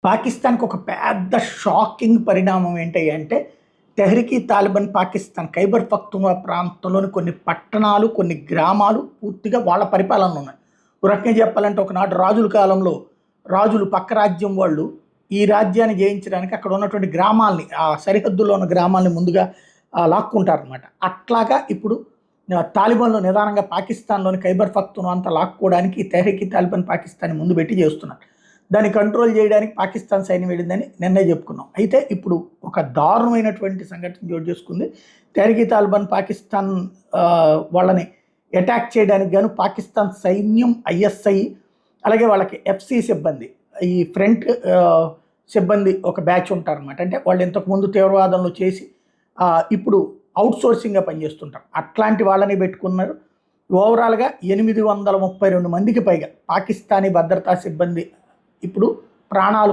పాకిస్తాన్‌కి ఒక పెద్ద షాకింగ్ పరిణామం ఏంటంటే, తెహ్రీక్-ఈ తాలిబాన్ పాకిస్తాన్ ఖైబర్ పఖ్తూన్‌ఖ్వా ప్రాంతంలోని కొన్ని పట్టణాలు, కొన్ని గ్రామాలు పూర్తిగా వాళ్ళ పరిపాలనలో ఉన్నాయి. ఒక రకంగా చెప్పాలంటే ఒకనాడు రాజుల కాలంలో రాజులు పక్క రాజ్యం వాళ్ళు ఈ రాజ్యాన్ని జయించడానికి అక్కడ ఉన్నటువంటి గ్రామాల్ని, ఆ సరిహద్దుల్లో ఉన్న గ్రామాల్ని ముందుగా లాక్కుంటారనమాట. అట్లాగా ఇప్పుడు తాలిబాన్‌లు నిదానంగా పాకిస్తాన్‌లోని ఖైబర్ పఖ్తూన్‌ఖ్వా అంతా లాక్కోవడానికి తెహ్రీక్-ఈ తాలిబాన్ పాకిస్తాన్‌ని ముందు పెట్టి చేస్తున్నారు. దాన్ని కంట్రోల్ చేయడానికి పాకిస్తాన్ సైన్యం వెళ్ళిందని నిన్నే చెప్పుకున్నాం. అయితే ఇప్పుడు ఒక దారుణమైనటువంటి సంఘటన చోటు చేసుకుంది. తెహ్రీక్-ఈ తాలిబాన్ పాకిస్తాన్ వాళ్ళని అటాక్ చేయడానికి గాను పాకిస్తాన్ సైన్యం, ఐఎస్ఐ అలాగే వాళ్ళకి ఎఫ్‌సి సిబ్బంది, ఈ ఫ్రంట్ సిబ్బంది ఒక బ్యాచ్ ఉంటారనమాట. అంటే వాళ్ళు ఇంతకుముందు తీవ్రవాదంలో చేసి ఇప్పుడు అవుట్‌సోర్సింగ్‌గా పనిచేస్తుంటారు. అట్లాంటి వాళ్ళని పెట్టుకున్నారు. ఓవరాల్‌గా 832 మందికి పైగా పాకిస్తానీ భద్రతా సిబ్బంది ఇప్పుడు ప్రాణాలు